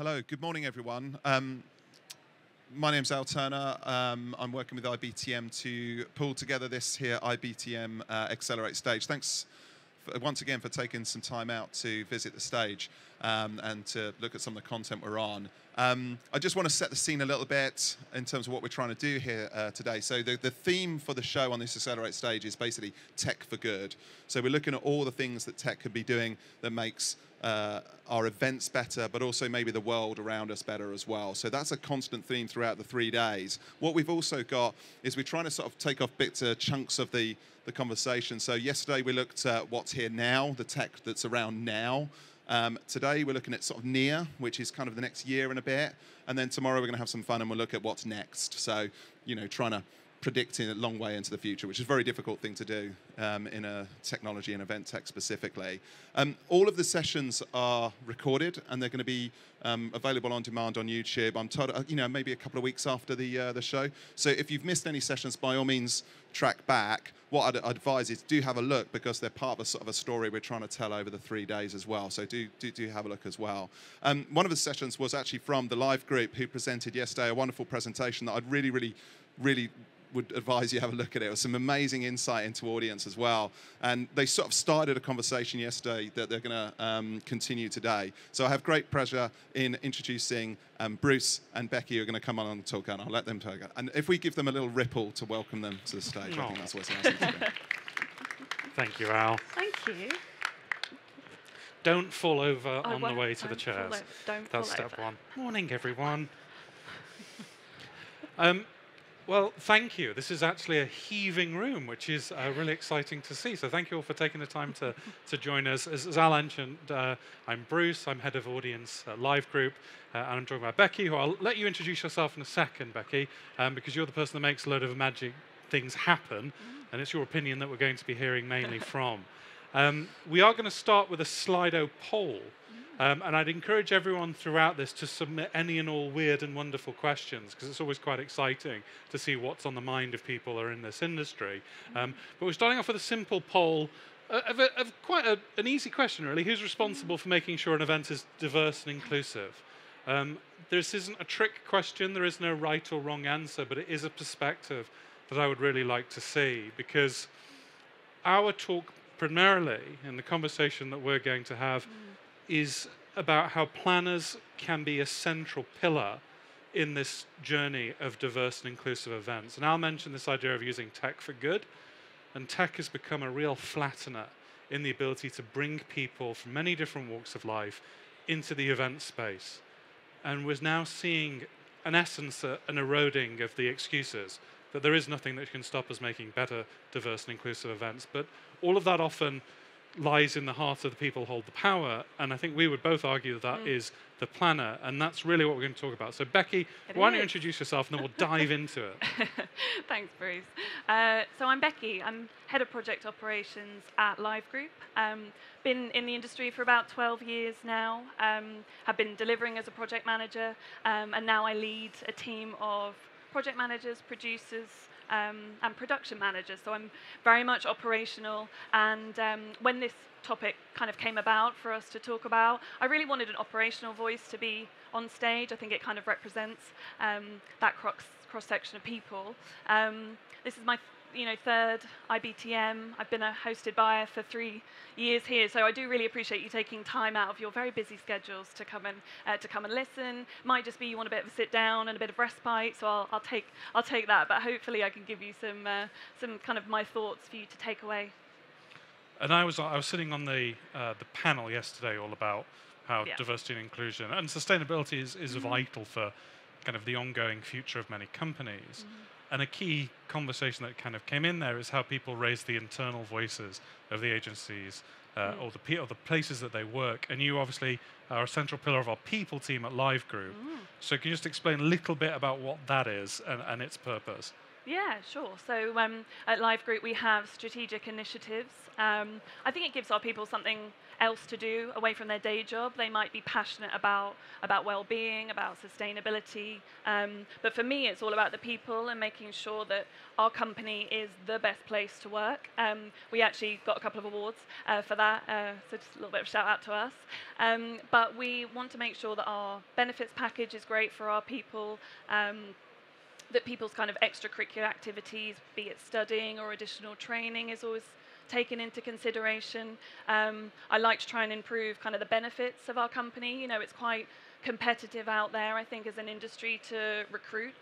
Hello, good morning, everyone. My name's Al Turner. I'm working with IBTM to pull together this here IBTM Accelerate stage. Thanks once again for taking some time out to visit the stage and to look at some of the content we're on. I just want to set the scene a little bit in terms of what we're trying to do here today. So the theme for the show on this Accelerate stage is basically tech for good. So we're looking at all the things that tech could be doing that makes our events better, but also maybe the world around us better as well. So that's a constant theme throughout the 3 days. What we've also got is we're trying to sort of take off bits, chunks of the conversation. So yesterday we looked at what's here now, the tech that's around now. Today we're looking at sort of near, which is kind of the next year and a bit. And then tomorrow we're going to have some fun and we'll look at what's next. So, you know, trying to predicting a long way into the future, which is a very difficult thing to do in a technology and event tech specifically. All of the sessions are recorded and they're going to be available on demand on YouTube. I'm told, you know, maybe a couple of weeks after the show. So if you've missed any sessions, by all means, track back. What I'd advise is do have a look because they're part of a sort of a story we're trying to tell over the 3 days as well. So do have a look as well. One of the sessions was actually from the live group who presented yesterday, a wonderful presentation that I'd really would advise you have a look at it. It was some amazing insight into audience as well. And they sort of started a conversation yesterday that they're going to continue today. So I have great pleasure in introducing Bruce and Becky, who are going to come on and talk, and I'll let them talk. And if we give them a little ripple to welcome them to the stage, I think that's what's nice to do. Thank you, Al. Thank you. Don't fall over on the way to the chairs. Don't That's fall step over. one. Morning, everyone. Well, thank you. This is actually a heaving room, which is really exciting to see. So thank you all for taking the time to join us. As Al mentioned, I'm Bruce. I'm head of audience live group, and I'm joined by Becky, who I'll let you introduce yourself in a second, Becky, because you're the person that makes a load of magic things happen, and it's your opinion that we're going to be hearing mainly from. We are going to start with a Slido poll. And I'd encourage everyone throughout this to submit any and all weird and wonderful questions, because it's always quite exciting to see what's on the mind of people who are in this industry. But we're starting off with a simple poll of quite an easy question, really. Who's responsible for making sure an event is diverse and inclusive? This isn't a trick question. There is no right or wrong answer, but it is a perspective that I would really like to see, because our talk primarily, in the conversation that we're going to have, is about how planners can be a central pillar in this journey of diverse and inclusive events. And I'll mention this idea of using tech for good, and tech has become a real flattener in the ability to bring people from many different walks of life into the event space. And we're now seeing, in essence, an eroding of the excuses, that there is nothing that can stop us making better, diverse and inclusive events. But all of that often lies in the heart of the people who hold the power, and I think we would both argue that is the planner, and that's really what we're going to talk about. So Becky, why don't you introduce yourself and then we'll dive into it. Thanks, Bruce. So I'm Becky. I'm head of project operations at Live Group. Been in the industry for about 12 years now. Have been delivering as a project manager, and now I lead a team of project managers, producers, and production managers. So I'm very much operational, and when this topic kind of came about for us to talk about, I really wanted an operational voice to be on stage. I think it kind of represents that cross-section of people. This is my third IBTM. I've been a hosted buyer for 3 years here, so I do really appreciate you taking time out of your very busy schedules to come and listen. Might just be you want a bit of a sit down and a bit of respite, so I'll take that. But hopefully I can give you some kind of my thoughts for you to take away. And I was sitting on the panel yesterday all about how diversity and inclusion and sustainability is vital for kind of the ongoing future of many companies. And a key conversation that kind of came in there is how people raise the internal voices of the agencies or the places that they work. And you obviously are a central pillar of our people team at Live Group. So can you just explain a little bit about what that is and its purpose? Yeah, sure. So at Live Group, we have strategic initiatives. I think it gives our people something else to do away from their day job. They might be passionate about well-being, about sustainability. But for me, it's all about the people and making sure that our company is the best place to work. We actually got a couple of awards for that, so just a little bit of shout out to us. But we want to make sure that our benefits package is great for our people. That people's kind of extracurricular activities, be it studying or additional training, is always taken into consideration. I like to try and improve kind of the benefits of our company. You know, it's quite competitive out there, I think, as an industry to recruit.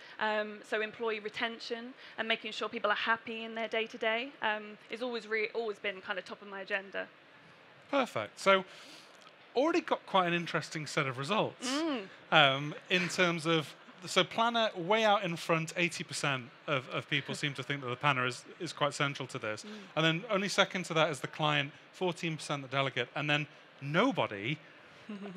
So employee retention and making sure people are happy in their day-to-day is always been kind of top of my agenda. Perfect. So already got quite an interesting set of results in terms of. So planner way out in front, 80% of people seem to think that the planner is quite central to this. And then only second to that is the client, 14% the delegate, and then nobody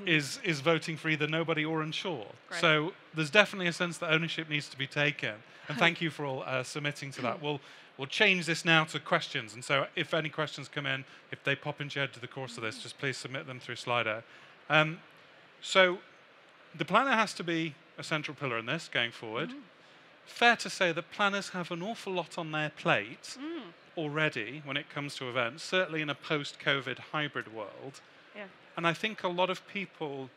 is voting for either nobody or unsure. Great. So there's definitely a sense that ownership needs to be taken. And thank you for all submitting to that. We'll change this now to questions. And so if any questions come in, if they pop into your head to the course of this, just please submit them through Slido. So the planner has to be a central pillar in this going forward. Fair to say that planners have an awful lot on their plate already when it comes to events, certainly in a post-COVID hybrid world. Yeah. And I think a lot of people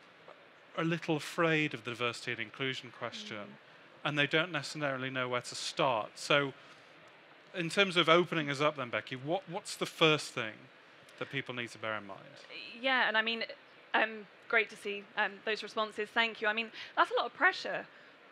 are a little afraid of the diversity and inclusion question, and they don't necessarily know where to start. So in terms of opening us up then, Becky, what's the first thing that people need to bear in mind? Yeah, and I mean, great to see those responses. Thank you. I mean, that's a lot of pressure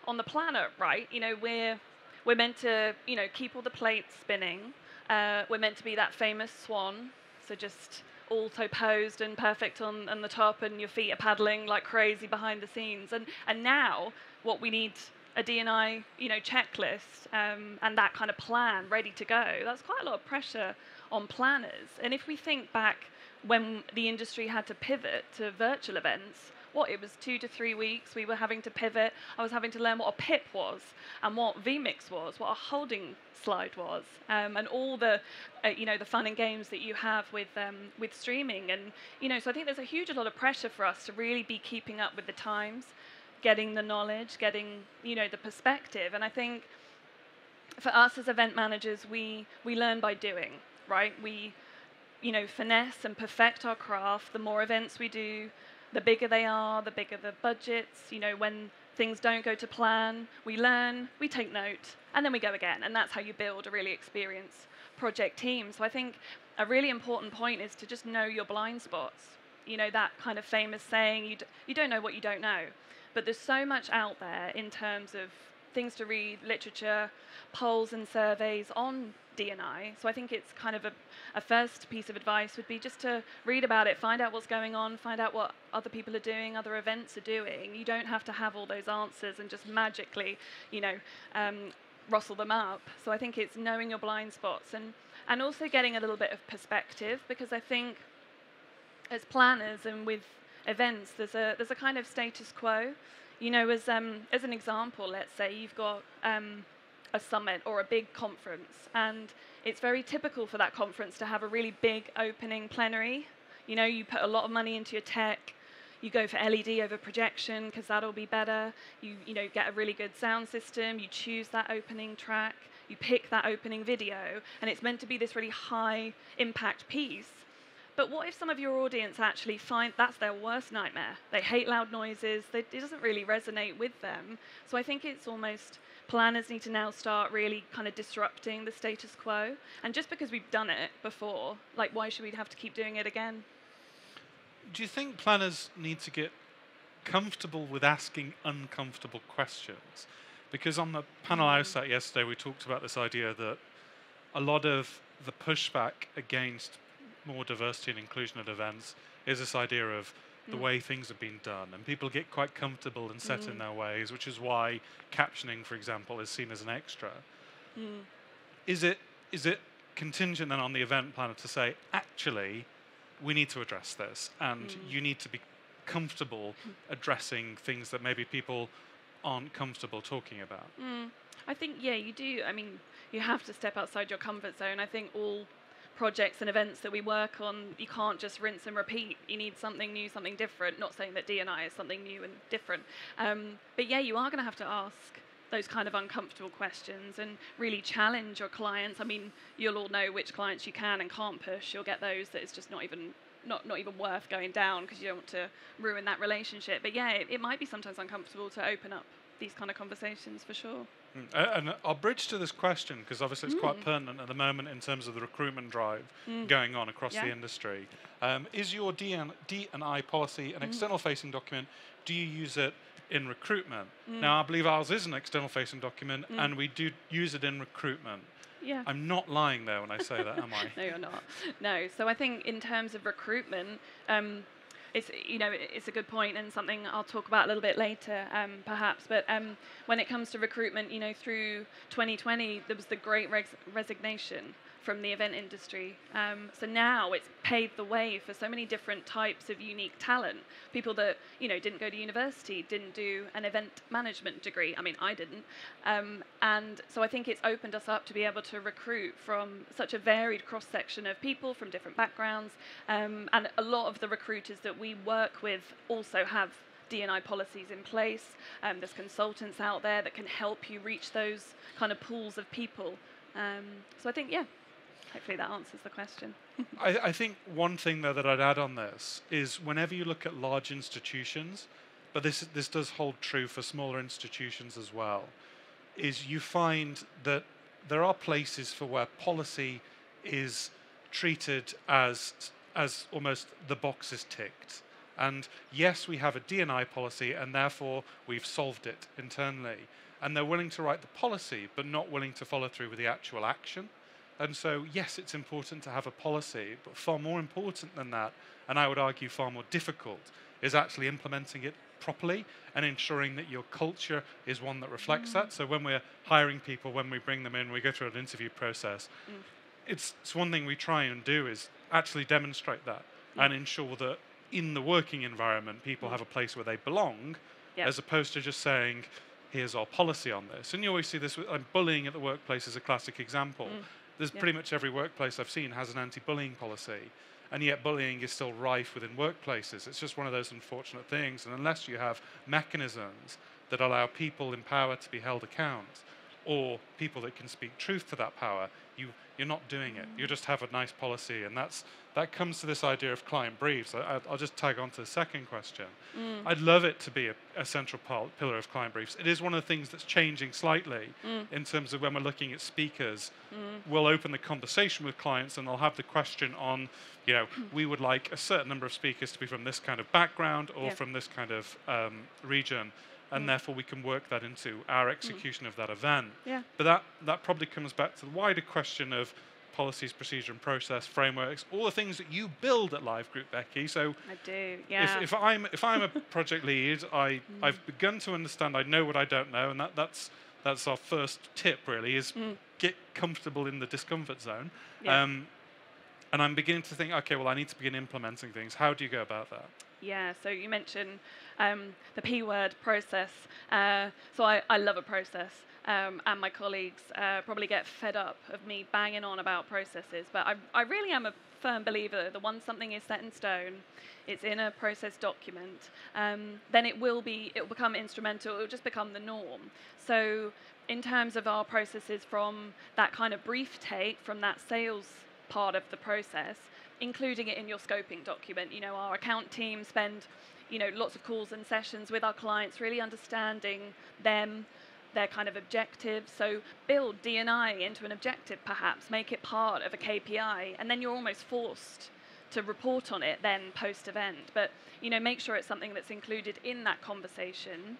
on the planner, right? You know, we're meant to, you know, keep all the plates spinning. We're meant to be that famous swan, so just auto posed and perfect on the top, and your feet are paddling like crazy behind the scenes. And now, what we need a D&I, you know, checklist and that kind of plan ready to go. That's quite a lot of pressure on planners. And if we think back when the industry had to pivot to virtual events, it was 2 to 3 weeks we were having to pivot. I was having to learn what a pip was and what vMix was, what a holding slide was, and all the, you know, the fun and games that you have with streaming. And, you know, so I think there's a lot of pressure for us to really be keeping up with the times, getting the knowledge, getting, you know, the perspective. And I think for us as event managers, we learn by doing, right? We, you know, finesse and perfect our craft. The more events we do, the bigger they are, the bigger the budgets. You know, when things don't go to plan, we learn, we take note, and then we go again. And that's how you build a really experienced project team. So I think a really important point is to just know your blind spots. You know, that kind of famous saying, you don't know what you don't know. But there's so much out there in terms of things to read, literature, polls and surveys on D&I. So I think it's kind of a first piece of advice would be just to read about it, find out what's going on, find out what other people are doing, other events are doing. You don't have to have all those answers and just magically, you know, rustle them up. So I think it's knowing your blind spots and also getting a little bit of perspective, because I think as planners and with events, there's a kind of status quo. You know, as an example, let's say you've got a summit or a big conference, and it's very typical for that conference to have a really big opening plenary. You know, you put a lot of money into your tech, you go for LED over projection because that'll be better. You know, get a really good sound system, you choose that opening track, you pick that opening video, and it's meant to be this really high impact piece. But what if some of your audience actually find that's their worst nightmare? They hate loud noises, it doesn't really resonate with them. So I think it's almost planners need to now start really kind of disrupting the status quo. And just because we've done it before, like, why should we have to keep doing it again? Do you think planners need to get comfortable with asking uncomfortable questions? Because on the panel I was at yesterday, we talked about this idea that a lot of the pushback against more diversity and inclusion at events is this idea of the way things have been done, and people get quite comfortable and set in their ways, which is why captioning, for example, is seen as an extra. Is it contingent then on the event planner to say, actually, we need to address this, and you need to be comfortable addressing things that maybe people aren't comfortable talking about? I think, yeah, you do. I mean, you have to step outside your comfort zone. I think all projects and events that we work on, you can't just rinse and repeat. You need something new, something different. Not saying that D&I is something new and different. But yeah, you are going to have to ask those kind of uncomfortable questions and really challenge your clients. I mean, you'll all know which clients you can and can't push. You'll get those that it's just not even worth going down because you don't want to ruin that relationship. But yeah, it might be sometimes uncomfortable to open up these kind of conversations for sure. And I'll bridge to this question because obviously it's quite pertinent at the moment in terms of the recruitment drive going on across the industry. Is your D&I policy an external-facing document? Do you use it in recruitment? Now, I believe ours is an external-facing document, and we do use it in recruitment. Yeah. I'm not lying there when I say that, am I? No, you're not. No. So I think in terms of recruitment, it's a good point and something I'll talk about a little bit later, perhaps. But when it comes to recruitment, through 2020 there was the Great Resignation from the event industry. So now it's paved the way for so many different types of unique talent. People that didn't go to university, didn't do an event management degree. I mean, I didn't. And so I think it's opened us up to be able to recruit from such a varied cross section of people from different backgrounds. And a lot of the recruiters that we work with also have D&I policies in place. There's consultants out there that can help you reach those kind of pools of people. So I think, hopefully that answers the question. I think one thing though that I'd add on this is whenever you look at large institutions, but this does hold true for smaller institutions as well, is you find that there are places for where policy is treated as almost the box is ticked. And yes, we have a D&I policy and therefore we've solved it internally. And they're willing to write the policy, but not willing to follow through with the actual action. And so, yes, it's important to have a policy, but far more important than that, and I would argue far more difficult, is actually implementing it properly and ensuring that your culture is one that reflects that. So when we're hiring people, when we bring them in, we go through an interview process, it's one thing we try and do is actually demonstrate that and ensure that in the working environment, people have a place where they belong, as opposed to just saying, here's our policy on this. And you always see this, bullying at the workplace is a classic example. There's pretty much every workplace I've seen has an anti-bullying policy, and yet bullying is still rife within workplaces. It's just one of those unfortunate things, and unless you have mechanisms that allow people in power to be held account, or people that can speak truth to that power, you're not doing it. You just have a nice policy, and that comes to this idea of client briefs. I'll just tag on to the second question. I'd love it to be a central pillar of client briefs. It is one of the things that's changing slightly in terms of when we're looking at speakers. We'll open the conversation with clients and they'll have the question on, we would like a certain number of speakers to be from this kind of background or from this kind of region. And therefore we can work that into our execution of that event. But that probably comes back to the wider question of policies, procedure and process, frameworks, all the things that you build at Live Group, Becky. So I do, yeah. If I'm a project lead, I've begun to understand I know what I don't know, and that's our first tip really, is get comfortable in the discomfort zone. And I'm beginning to think, okay, well I need to begin implementing things. How do you go about that? Yeah, so you mentioned the P word, process. So I love a process, and my colleagues probably get fed up of me banging on about processes, but I really am a firm believer that once something is set in stone, it's in a process document, then it will become instrumental, it will just become the norm. So in terms of our processes from that kind of brief take, from that sales part of the process, including it in your scoping document. Our account team spend, lots of calls and sessions with our clients, really understanding them, their kind of objectives. So build D&I into an objective, perhaps, make it part of a KPI, and then you're almost forced to report on it then post-event. But, make sure it's something that's included in that conversation.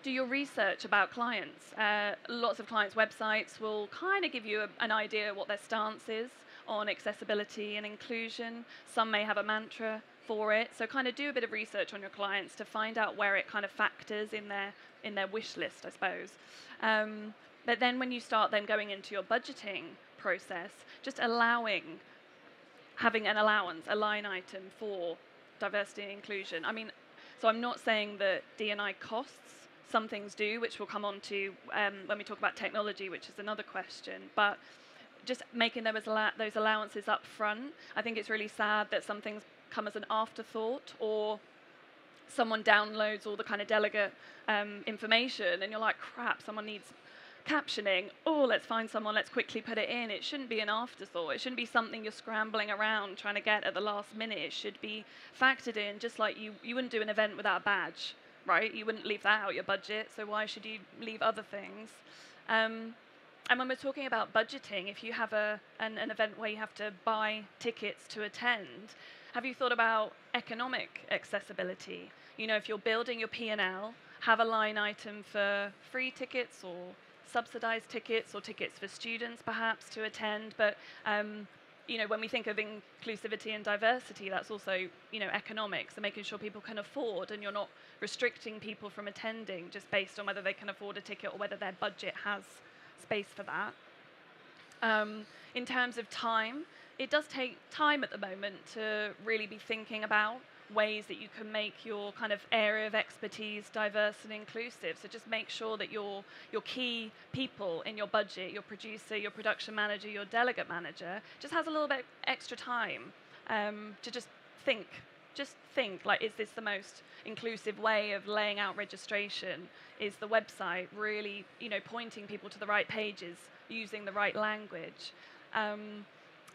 Do your research about clients. Lots of clients' websites will kind of give you an idea what their stance is on accessibility and inclusion. Some may have a mantra for it. So kind of do a bit of research on your clients to find out where it kind of factors in their wish list, I suppose. But then when you start then going into your budgeting process, just having an allowance, a line item for diversity and inclusion. I mean, so I'm not saying that D&I costs some things do, which we'll come on to when we talk about technology, which is another question. But just making those allowances up front, I think it's really sad that some things come as an afterthought, or someone downloads all the kind of delegate information and you're like, crap, someone needs captioning. Oh, let's find someone, let's quickly put it in. It shouldn't be an afterthought. It shouldn't be something you're scrambling around trying to get at the last minute. It should be factored in, just like you wouldn't do an event without a badge, right? You wouldn't leave that out your budget, so why should you leave other things? And when we're talking about budgeting, if you have an event where you have to buy tickets to attend, have you thought about economic accessibility? You know, if you're building your P&L, have a line item for free tickets or subsidized tickets or tickets for students perhaps to attend. But you know, when we think of inclusivity and diversity, that's also, you know, economics and making sure people can afford, and you're not restricting people from attending just based on whether they can afford a ticket or whether their budget has space for that. In terms of time, it does take time at the moment to really be thinking about ways that you can make your kind of area of expertise diverse and inclusive. So just make sure that your key people in your budget, your producer, your production manager, your delegate manager, just has a little bit extra time to just think, like, is this the most inclusive way of laying out registration? Is the website really, you know, pointing people to the right pages, using the right language?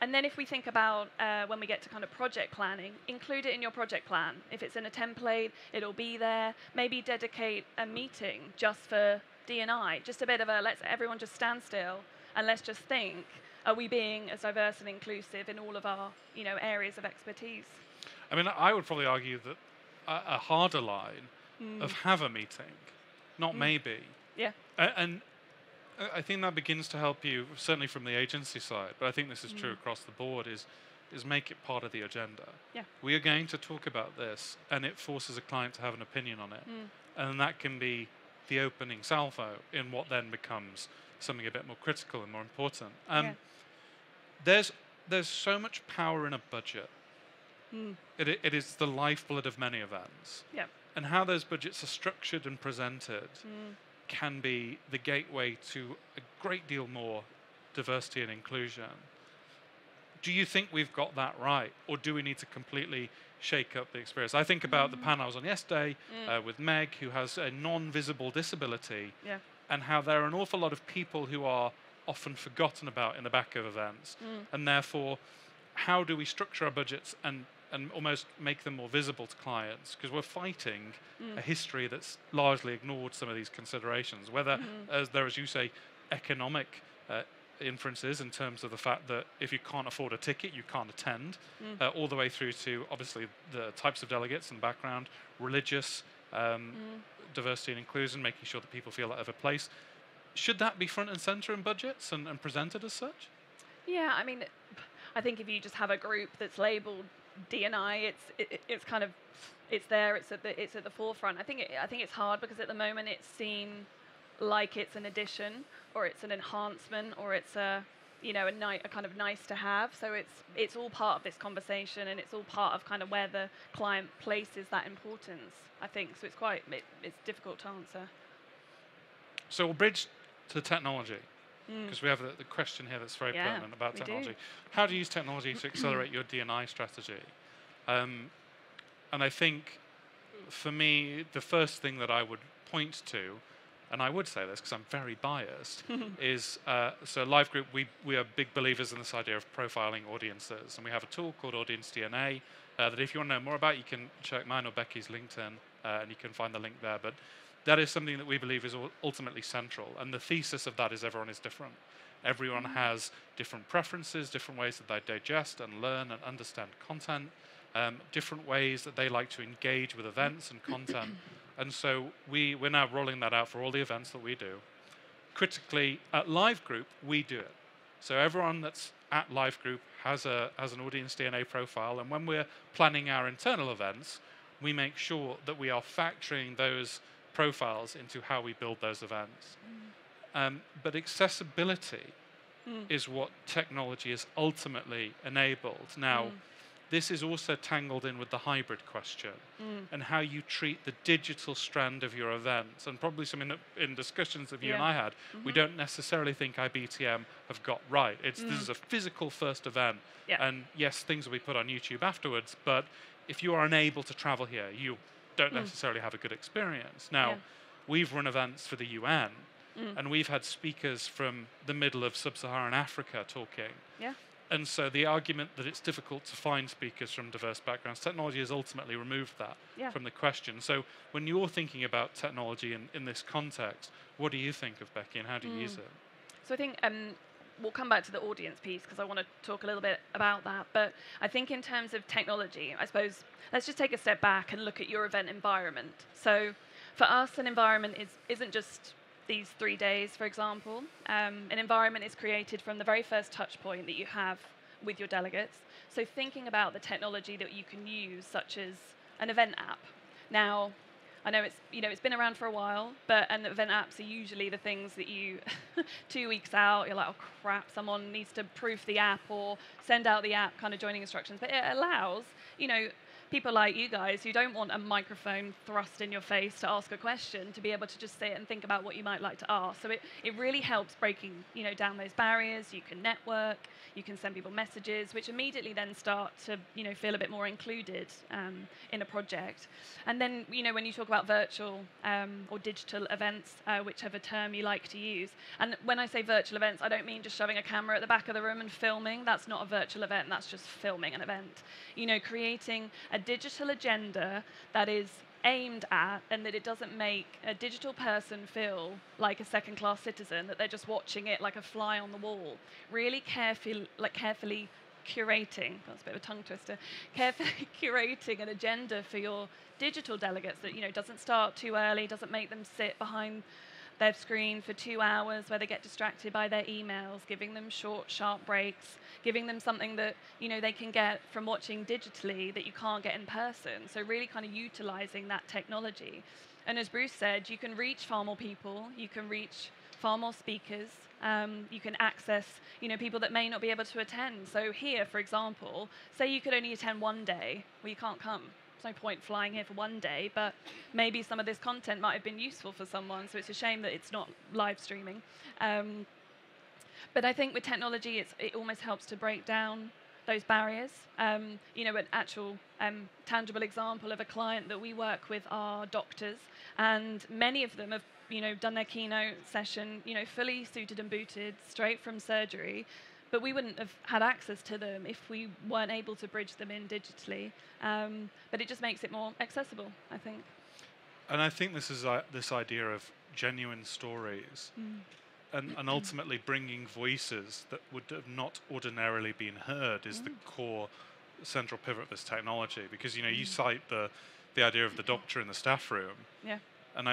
And then if we think about when we get to kind of project planning, include it in your project plan. If it's in a template, it'll be there. Maybe dedicate a meeting just for D&I, just a bit of a let's everyone just stand still and let's just think, are we being as diverse and inclusive in all of our, you know, areas of expertise? I mean, I would probably argue that a harder line of have a meeting, not maybe. Yeah. And I think that begins to help you, certainly from the agency side, but I think this is true across the board, is make it part of the agenda. Yeah. We are going to talk about this, and it forces a client to have an opinion on it. And that can be the opening salvo in what then becomes something a bit more critical and more important. There's so much power in a budget. It is the lifeblood of many events. Yeah. And how those budgets are structured and presented can be the gateway to a great deal more diversity and inclusion. Do you think we've got that right, or do we need to completely shake up the experience? I think about the panel I was on yesterday with Meg, who has a non-visible disability, and how there are an awful lot of people who are often forgotten about in the back of events, and therefore, how do we structure our budgets and almost make them more visible to clients? Because we're fighting a history that's largely ignored some of these considerations, whether as you say, economic inferences in terms of the fact that if you can't afford a ticket, you can't attend, all the way through to obviously the types of delegates in the background, religious diversity and inclusion, making sure that people feel they have a place. Should that be front and center in budgets and presented as such? Yeah, I mean, I think if you just have a group that's labelled D&I, it's kind of it's there. It's at the forefront. I think it's hard because at the moment it's seen like it's an addition or it's an enhancement or it's a kind of nice to have. So it's all part of this conversation and it's all part of kind of where the client places that importance, I think. So it's difficult to answer. So we'll bridge to technology, because we have the question here that's very pertinent about technology. How do you use technology to accelerate your D&I strategy? And I think, for me, the first thing that I would point to, and I would say this because I'm very biased, is, so Live Group, we are big believers in this idea of profiling audiences, and we have a tool called Audience DNA that if you want to know more about, you can check mine or Becky's LinkedIn, and you can find the link there. But that is something that we believe is ultimately central. And the thesis of that is everyone is different. Everyone has different preferences, different ways that they digest and learn and understand content, different ways that they like to engage with events and content. And so we're now rolling that out for all the events that we do. Critically, at Live Group, we do it. So everyone that's at Live Group has an audience DNA profile. And when we're planning our internal events, we make sure that we are factoring those profiles into how we build those events. But accessibility is what technology has ultimately enabled. Now, this is also tangled in with the hybrid question and how you treat the digital strand of your events. And probably some in discussions that you and I had, we don't necessarily think IBTM have got right. This is a physical first event. And yes, things will be put on YouTube afterwards, but if you are unable to travel here, you don't necessarily have a good experience. Now, we've run events for the UN, and we've had speakers from the middle of sub-Saharan Africa talking. And so the argument that it's difficult to find speakers from diverse backgrounds, technology has ultimately removed that from the question. So when you're thinking about technology in this context, what do you think of, Becky, and how do you use it? So I think we'll come back to the audience piece because I want to talk a little bit about that. But I think in terms of technology, I suppose, let's just take a step back and look at your event environment. So for us, an environment isn't just these 3 days, for example. An environment is created from the very first touch point that you have with your delegates. So thinking about the technology that you can use, such as an event app. Now, I know it's been around for a while, and event apps are usually the things that you 2 weeks out, you're like, oh crap, someone needs to proof the app or send out the app kind of joining instructions. But it allows, people like you guys who don't want a microphone thrust in your face to ask a question to be able to just sit and think about what you might like to ask. So it really helps breaking down those barriers. You can network, you can send people messages, which immediately then start to feel a bit more included in a project. And then when you talk about virtual or digital events, whichever term you like to use. And when I say virtual events, I don't mean just shoving a camera at the back of the room and filming. That's not a virtual event. That's just filming an event. Creating a digital agenda that is aimed at, and that it doesn't make a digital person feel like a second-class citizen, that they're just watching it like a fly on the wall. Really carefully curating, that's a bit of a tongue twister, carefully curating an agenda for your digital delegates that doesn't start too early, doesn't make them sit behind their screen for 2 hours where they get distracted by their emails, giving them short, sharp breaks, giving them something that they can get from watching digitally that you can't get in person. So really kind of utilizing that technology. And as Bruce said, you can reach far more people, you can reach far more speakers, you can access people that may not be able to attend. So here, for example, say you could only attend one day, well, you can't come. There's no point flying here for one day, but maybe some of this content might have been useful for someone, so it's a shame that it's not live streaming. But I think with technology, it almost helps to break down those barriers. An actual tangible example of a client that we work with are doctors, and many of them have done their keynote session fully suited and booted, straight from surgery. But we wouldn't have had access to them if we weren't able to bridge them in digitally. But it just makes it more accessible, I think. And I think this is this idea of genuine stories and ultimately bringing voices that would have not ordinarily been heard is the core central pivot of this technology. Because, you cite the idea of the doctor in the staff room. Yeah. And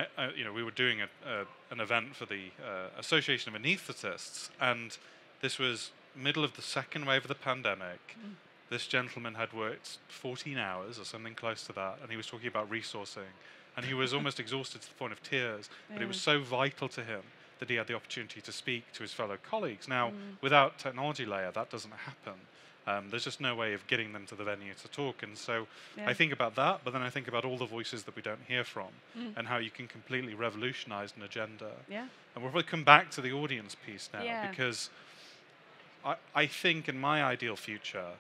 we were doing an event for the Association of Anaesthetists, and this was middle of the second wave of the pandemic. This gentleman had worked 14 hours or something close to that, and he was talking about resourcing, and he was almost exhausted to the point of tears, but it was so vital to him that he had the opportunity to speak to his fellow colleagues. Now, without technology layer, that doesn't happen. There's just no way of getting them to the venue to talk, and so I think about that, but then I think about all the voices that we don't hear from, and how you can completely revolutionize an agenda. And we'll probably come back to the audience piece now, because I think in my ideal future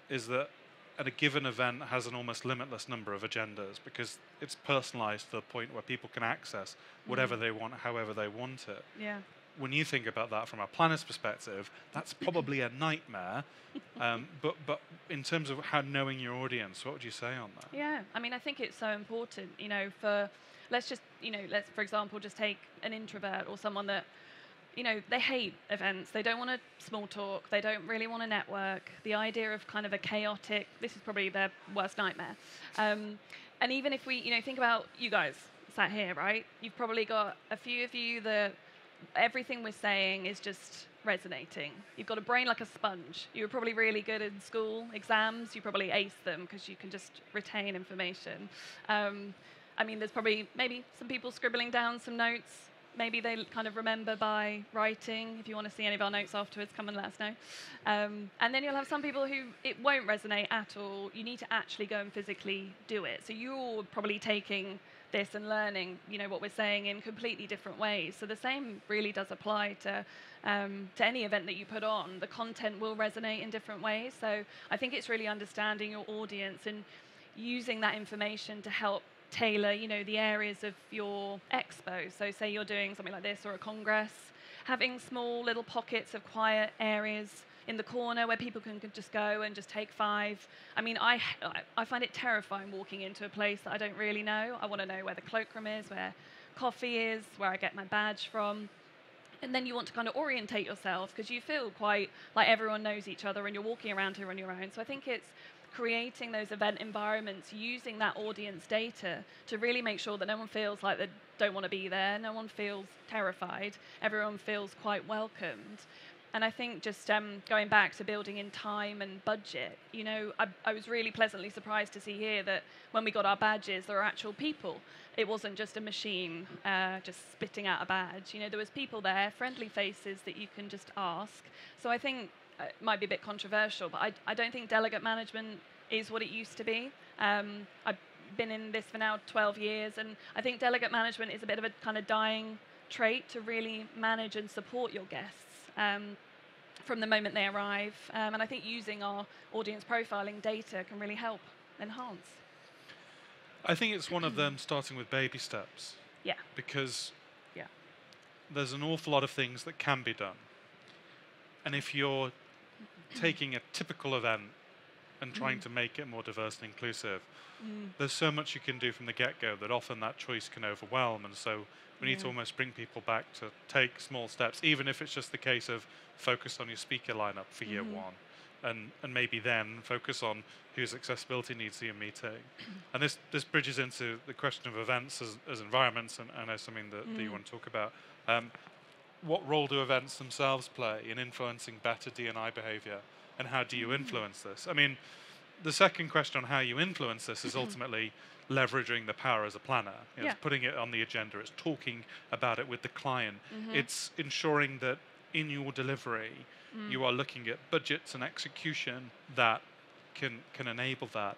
is that a given event has an almost limitless number of agendas, because it's personalized to the point where people can access whatever they want, however they want it. When you think about that from a planner's perspective, that's probably a nightmare. But in terms of knowing your audience, what would you say on that? Yeah, I mean, I think it's so important, let's for example, just take an introvert or someone that, they hate events. They don't want to small talk. They don't really want to network. The idea of kind of a chaotic, this is probably their worst nightmare. And even if we, think about you guys sat here, right? You've probably got a few of you that everything we're saying is just resonating. You've got a brain like a sponge. You were probably really good in school exams. You probably aced them because you can just retain information. There's probably maybe some people scribbling down some notes, maybe they kind of remember by writing. If you want to see any of our notes afterwards, come and let us know. And then you'll have some people who it won't resonate at all. You need to actually go and physically do it. So you're probably taking this and learning, what we're saying in completely different ways. So the same really does apply to any event that you put on. The content will resonate in different ways. So I think it's really understanding your audience and using that information to help tailor, the areas of your expo. So say you're doing something like this or a congress, having small little pockets of quiet areas in the corner where people can just go and just take 5. I mean, I find it terrifying walking into a place that I don't really know. I want to know where the cloakroom is, where coffee is, where I get my badge from. And then you want to kind of orientate yourself because you feel quite like everyone knows each other and you're walking around here on your own. So I think it's creating those event environments, using that audience data to really make sure that no one feels like they don't want to be there, no one feels terrified, everyone feels quite welcomed. And I think just going back to building in time and budget, I was really pleasantly surprised to see here that when we got our badges, there are actual people. It wasn't just a machine just spitting out a badge. There was people there, friendly faces that you can just ask. So I think it might be a bit controversial, but I don't think delegate management is what it used to be. I've been in this for now 12 years, and I think delegate management is a bit of a kind of dying trait to really manage and support your guests from the moment they arrive. And I think using our audience profiling data can really help enhance. I think it's one of them starting with baby steps. Yeah. Because there's an awful lot of things that can be done. And if you're taking a typical event and trying to make it more diverse and inclusive, there's so much you can do from the get-go that often that choice can overwhelm. And so we need to almost bring people back to take small steps, even if it's just the case of focus on your speaker lineup for year one. And maybe then focus on whose accessibility needs you're meeting. And this bridges into the question of events as environments, and I know something that you want to talk about. What role do events themselves play in influencing better D&I behavior, and how do you influence this? I mean, the second question on how you influence this is ultimately leveraging the power as a planner. It's putting it on the agenda, it's talking about it with the client, it's ensuring that in your delivery you are looking at budgets and execution that can enable that.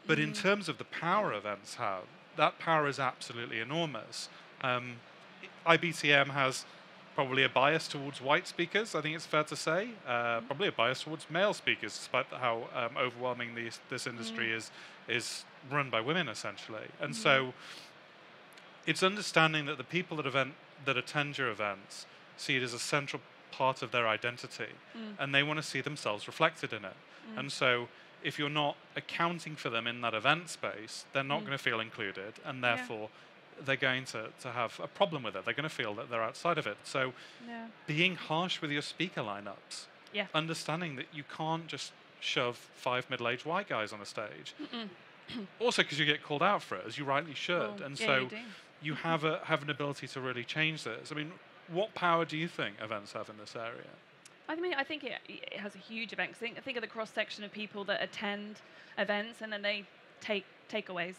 But in terms of the power events have, that power is absolutely enormous. IBTM has probably a bias towards white speakers, I think it's fair to say. Probably a bias towards male speakers, despite how overwhelming this industry is run by women, essentially. And so it's understanding that the people that attend your events see it as a central part of their identity, and they want to see themselves reflected in it. And so if you're not accounting for them in that event space, they're not going to feel included, and therefore they're going to have a problem with it. They're going to feel that they're outside of it. So being harsh with your speaker lineups, understanding that you can't just shove 5 middle-aged white guys on the stage. Also because you get called out for it, as you rightly should. Well, and so you have an ability to really change this. I mean, what power do you think events have in this area? I think it has a huge effect. Think of the cross-section of people that attend events and then they take takeaways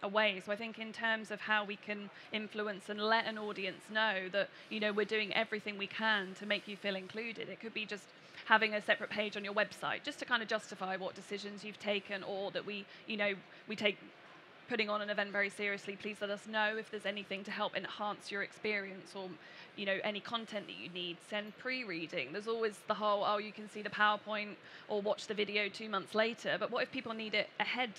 away. So I think in terms of how we can influence and let an audience know that, we're doing everything we can to make you feel included. It could be just having a separate page on your website just to kind of justify what decisions you've taken, or that we take putting on an event very seriously. Please let us know if there's anything to help enhance your experience, or any content that you need. Send pre-reading. There's always the whole, you can see the PowerPoint or watch the video 2 months later, but what if people need it ahead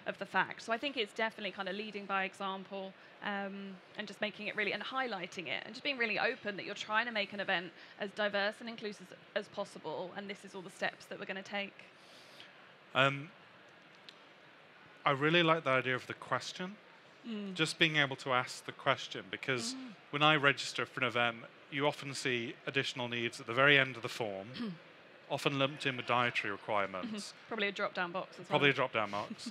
of the fact? So I think it's definitely kind of leading by example, and just making it really, and highlighting it, and just being really open that you're trying to make an event as diverse and inclusive as possible, and this is all the steps that we're going to take. I really like the idea of the question. Just being able to ask the question, because when I register for an event, you often see additional needs at the very end of the form, often lumped in with dietary requirements. Probably a drop-down box as well. Probably a drop-down box.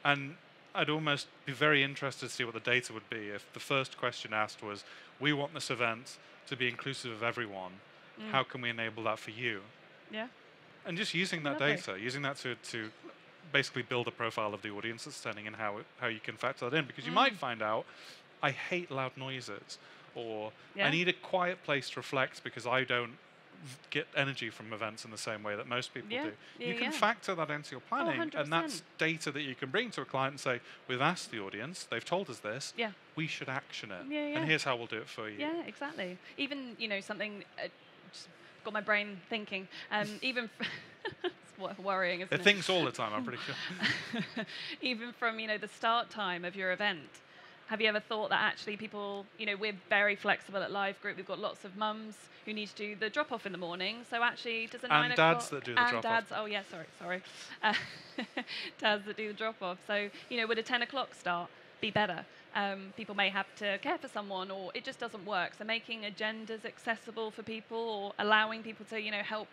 And I'd almost be very interested to see what the data would be if the first question asked was, we want this event to be inclusive of everyone. How can we enable that for you? Yeah. And just using that data, using that to basically build a profile of the audience that's attending, and how you can factor that in. Because you might find out, I hate loud noises, or Yeah. I need a quiet place to reflect because I don't get energy from events in the same way that most people Yeah, do. yeah, You can yeah. factor that into your planning, and 100%. that's data that you can bring to a client and say, we've asked the audience, they've told us this, Yeah. we should action it, Yeah, yeah. and here's how we'll do it for you. Yeah, exactly. Even, something, just got my brain thinking, even, it's worrying, isn't There are it? things all the time, I'm pretty sure. Even from, the start time of your event. Have you ever thought that actually people, we're very flexible at Live Group. We've got lots of mums who need to do the drop-off in the morning. So actually, does a 9 o'clock... And dads that do the and drop-off. dads, oh yeah, sorry. Dads that do the drop-off. So, would a 10 o'clock start be better? People may have to care for someone, or it just doesn't work. So making agendas accessible for people, or allowing people to, help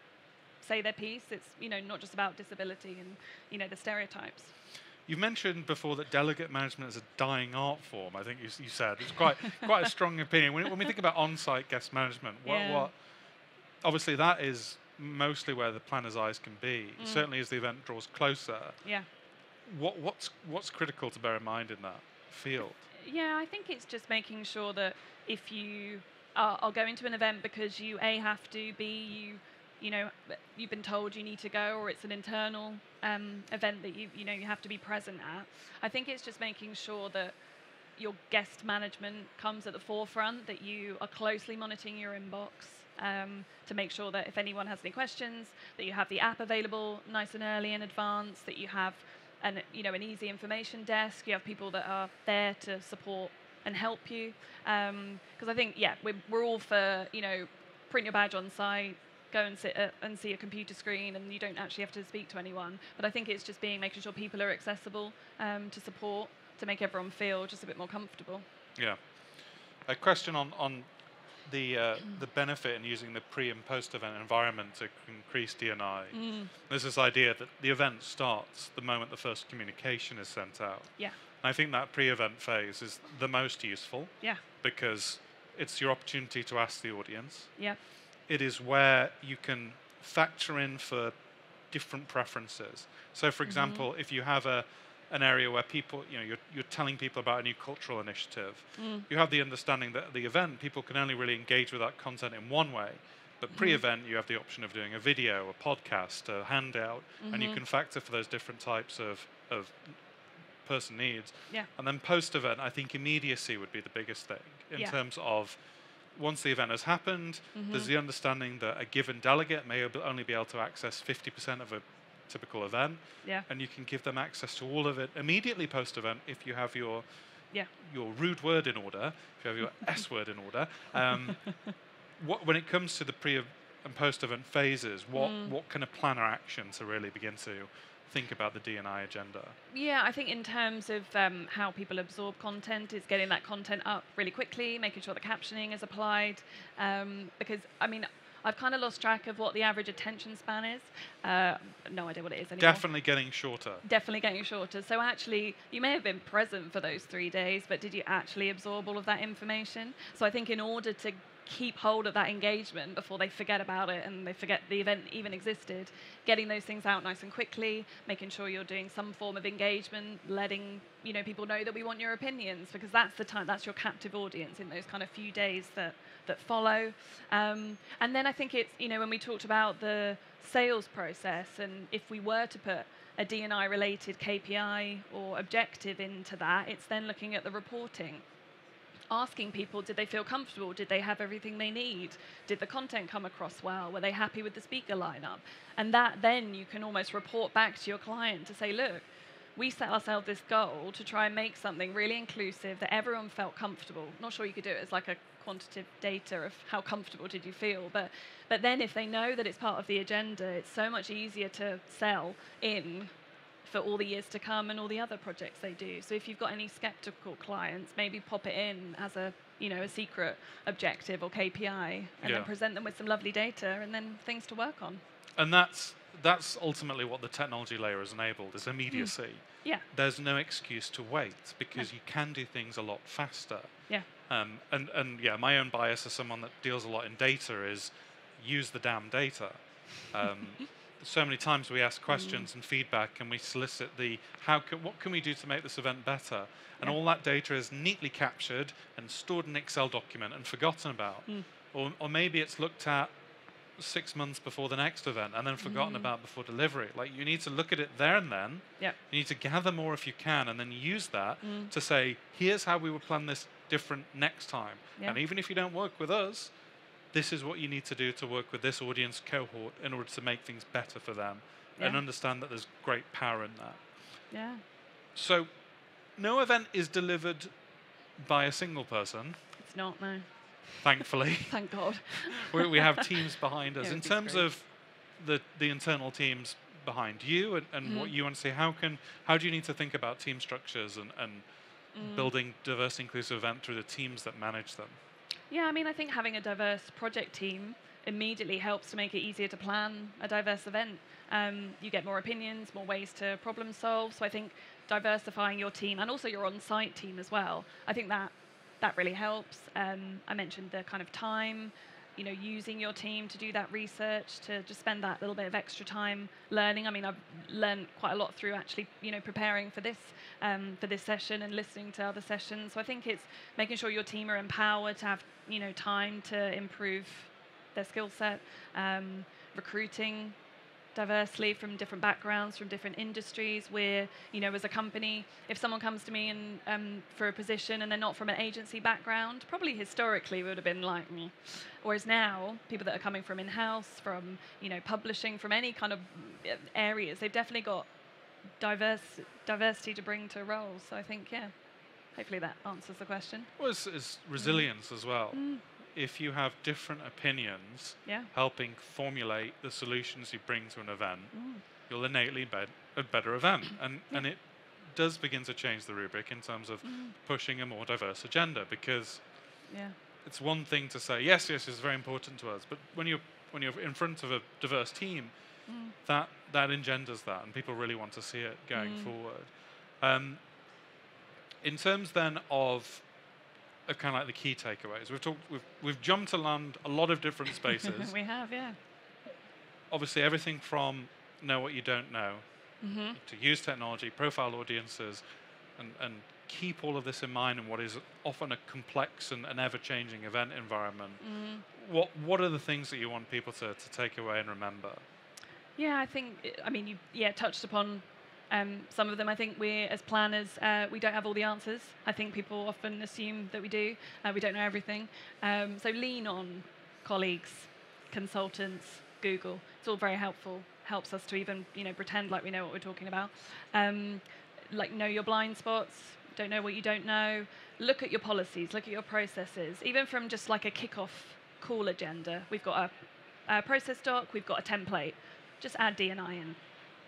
say their piece. It's, not just about disability and, the stereotypes. You've mentioned before that delegate management is a dying art form. I think you said it's quite a strong opinion. When we think about on-site guest management, what obviously that is mostly where the planner's eyes can be. Certainly as the event draws closer. Yeah. What's critical to bear in mind in that field? Yeah, I think it's just making sure that if you are going to an event because you have to, B, you've been told you need to go, or it's an internal event that you have to be present at. I think it's just making sure that your guest management comes at the forefront, that you are closely monitoring your inbox to make sure that if anyone has any questions, that you have the app available nice and early in advance, that you have an easy information desk, you have people that are there to support and help you. Because I think, we're all for, print your badge on site, go and sit and see a computer screen, and you don't actually have to speak to anyone. But I think it's just making sure people are accessible to support, to make everyone feel just a bit more comfortable. Yeah. A question on the benefit in using the pre and post event environment to increase D&I. There's this idea that the event starts the moment the first communication is sent out. Yeah. And I think that pre-event phase is the most useful. Yeah. Because it's your opportunity to ask the audience. Yeah. It is where you can factor in for different preferences. So, for example, if you have an area where people, you're telling people about a new cultural initiative, you have the understanding that at the event, people can only really engage with that content in one way. But pre-event, you have the option of doing a video, a podcast, a handout, and you can factor for those different types of person needs. Yeah. And then post-event, I think immediacy would be the biggest thing in terms of once the event has happened, there's the understanding that a given delegate may only be able to access 50% of a typical event, and you can give them access to all of it immediately post-event if you have your rude word in order, if you have your S word in order. When it comes to the pre and post-event phases, what kind of planner action to really begin to think about the D&I agenda? Yeah, I think in terms of how people absorb content, is getting that content up really quickly, making sure the captioning is applied. Because, I've kind of lost track of what the average attention span is. No idea what it is anymore. Definitely getting shorter. Definitely getting shorter. So actually, you may have been present for those 3 days, but did you actually absorb all of that information? So I think in order to keep hold of that engagement before they forget about it and they forget the event even existed, getting those things out nice and quickly, making sure you're doing some form of engagement, letting people know that we want your opinions, because that's the time, that's your captive audience in those kind of few days that follow. And then I think it's, when we talked about the sales process, and if we were to put a D&I related KPI or objective into that, it's then looking at the reporting. Asking people, did they feel comfortable? Did they have everything they need? Did the content come across well? Were they happy with the speaker lineup? And that then you can almost report back to your client to say, look, we set ourselves this goal to try and make something really inclusive that everyone felt comfortable. Not sure you could do it as like a quantitative data of how comfortable did you feel, but then if they know that it's part of the agenda, it's so much easier to sell in for all the years to come and all the other projects they do. So if you've got any skeptical clients, maybe pop it in as a secret objective or KPI, and then present them with some lovely data, and then things to work on. And that's ultimately what the technology layer has enabled, is immediacy. Yeah. There's no excuse to wait, because you can do things a lot faster. Yeah. And my own bias as someone that deals a lot in data is use the damn data. so many times we ask questions and feedback, and we solicit the what can we do to make this event better, and all that data is neatly captured and stored in an Excel document and forgotten about, or maybe it's looked at 6 months before the next event and then forgotten about before delivery. Like, you need to look at it there and then. Yep. You need to gather more if you can, and then use that to say, here's how we would plan this different next time. And even if you don't work with us, this is what you need to do to work with this audience cohort in order to make things better for them, and understand that there's great power in that. Yeah. So no event is delivered by a single person. It's not, no. Thankfully. Thank God. we have teams behind us. Yeah, In terms of the internal teams behind you and what you want to see, how do you need to think about team structures and building diverse, inclusive event through the teams that manage them? Yeah, I mean, I think having a diverse project team immediately helps to make it easier to plan a diverse event. You get more opinions, more ways to problem solve. So I think diversifying your team, and also your on-site team as well, I think that really helps. I mentioned the kind of time, using your team to do that research, to just spend that little bit of extra time learning. I mean, I've learned quite a lot through actually, preparing for this session and listening to other sessions. So I think it's making sure your team are empowered to have, time to improve their skill set, recruiting diversely from different backgrounds, from different industries. We're, as a company, if someone comes to me and for a position and they're not from an agency background, probably historically would have been like me. Whereas now, people that are coming from in-house, from publishing, from any kind of areas, they've definitely got diversity to bring to roles. So I think, hopefully that answers the question. Well, it's resilience as well. If you have different opinions helping formulate the solutions you bring to an event, you'll innately be a better event. And it does begin to change the rubric in terms of pushing a more diverse agenda, because it's one thing to say, yes, it's very important to us, but when you're in front of a diverse team, that engenders that, and people really want to see it going forward. In terms then of kind of like the key takeaways, we've jumped around a lot of different spaces. We have, Obviously, everything from know what you don't know, to use technology, profile audiences, and keep all of this in mind in what is often a complex and an ever-changing event environment. What are the things that you want people to take away and remember? Yeah, I think, you touched upon some of them. I think we, as planners, we don't have all the answers. I think people often assume that we do. We don't know everything. So lean on colleagues, consultants, Google. It's all very helpful. Helps us to even, pretend like we know what we're talking about. Like, know your blind spots. Don't know what you don't know. Look at your policies. Look at your processes. Even from just like a kick-off call agenda, we've got a process doc. We've got a template. Just add D&I in.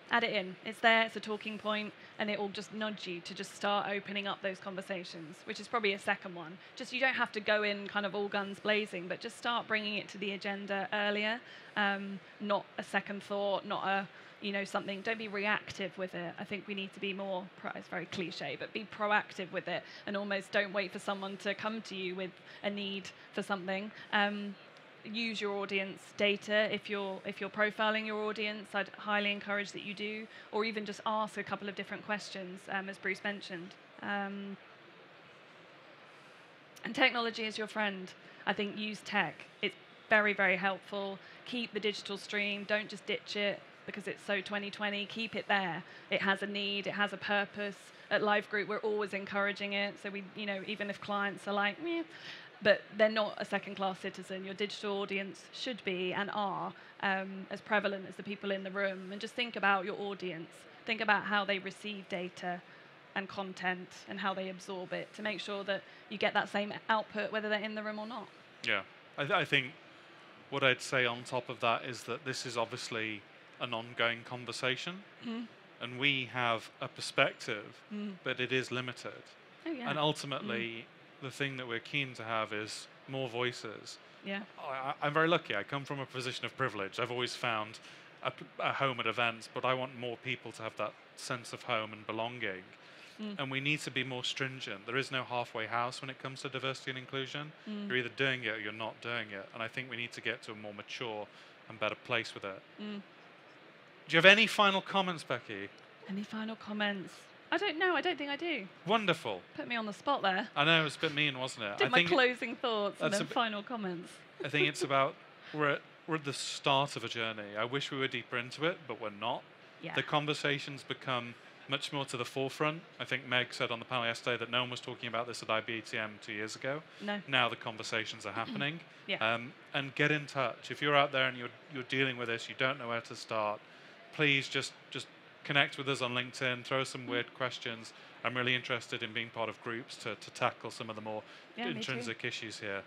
Add it in. It's there, it's a talking point, and it will just nudge you to just start opening up those conversations, which is probably a second one. Just, you don't have to go in kind of all guns blazing, but just start bringing it to the agenda earlier. Not a second thought, not a, something. Don't be reactive with it. I think we need to be more, it's very cliche, but be proactive with it, and almost don't wait for someone to come to you with a need for something. Use your audience data. If you're profiling your audience, I'd highly encourage that you do, or even just ask a couple of different questions, as Bruce mentioned. And technology is your friend. I think use tech. It's very, very helpful. Keep the digital stream. Don't just ditch it because it's so 2020. Keep it there. It has a need. It has a purpose. At Live Group, we're always encouraging it. So we, even if clients are like, meh, but they're not a second-class citizen. Your digital audience should be and are as prevalent as the people in the room. And just think about your audience. Think about how they receive data and content and how they absorb it, to make sure that you get that same output whether they're in the room or not. Yeah, I think what I'd say on top of that is that this is obviously an ongoing conversation, and we have a perspective, but it is limited. Oh, yeah. And ultimately, the thing that we're keen to have is more voices. Yeah. I'm very lucky. I come from a position of privilege. I've always found a home at events, but I want more people to have that sense of home and belonging. And we need to be more stringent. There is no halfway house when it comes to diversity and inclusion. You're either doing it or you're not doing it. And I think we need to get to a more mature and better place with it. Do you have any final comments, Becky? Any final comments? I don't know. I don't think I do. Wonderful. Put me on the spot there. I know, it was a bit mean, wasn't it? Did my closing thoughts and that's then final comments. I think it's about, we're at the start of a journey. I wish we were deeper into it, but we're not. Yeah. The conversations become much more to the forefront. I think Meg said on the panel yesterday that no one was talking about this at IBTM 2 years ago. No. Now the conversations are happening. Yeah. And get in touch. If you're out there and you're dealing with this, you don't know where to start, please just connect with us on LinkedIn, throw some weird questions. I'm really interested in being part of groups to tackle some of the more intrinsic issues here.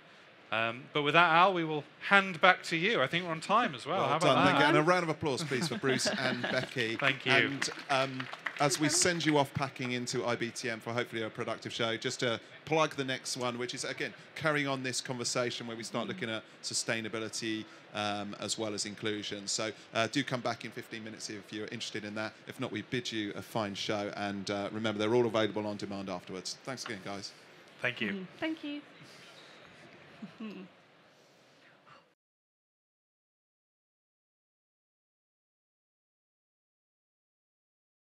But with that, Al, we will hand back to you. I think we're on time as well. Well How done, about that? And a round of applause, please, for Bruce and Becky. Thank you. And as we send you off packing into IBTM for hopefully a productive show, just to plug the next one, which is, again, carrying on this conversation where we start looking at sustainability as well as inclusion. So do come back in 15 minutes if you're interested in that. If not, we bid you a fine show. And remember, they're all available on demand afterwards. Thanks again, guys. Thank you. Thank you.